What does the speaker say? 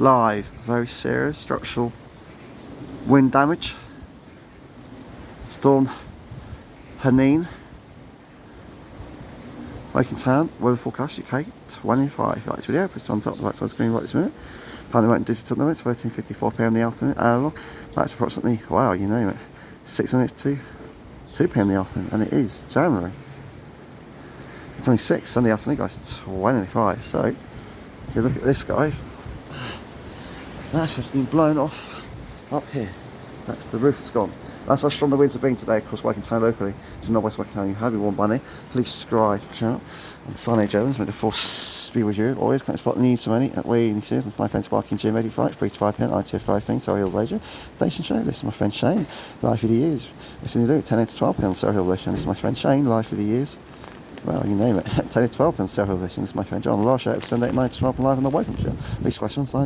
live. Very serious structural wind damage. Storm Haneen. Waking Town, weather forecast UK 25. If you like this video, press on top of the right side of the screen right this minute. Finally went digital now, it's 13:54 PM in the afternoon. Analog, that's approximately, wow, you name it, 6 minutes to 2 PM in the afternoon, and it is January 26th, Sunday afternoon, guys, 25. So, if you look at this, guys, that's just been blown off up here. That's the roof that's gone. That's how strong the winds have been today across Waking Town locally. If you're not West Waking Town, you have been warned by me. Please subscribe, watch out. And Sonny Jones, may the force be with you. Always can't spot the needs so many at way in the my friend's Barking Gym ready for it, 3 to 5 PM, ITF5 thing, Surrey Hill Leisure. Station show, this is my friend Shane, live for the years. What's in the do? 10 to 12 PM, Surrey Hill Leisure. This is my friend Shane, live for the years. Well, you name it. 10 to 12 PM, Surrey Hill Leisure. This is my friend John. The last show, Sunday at 9 to 12 live on the Waking Show. These questions,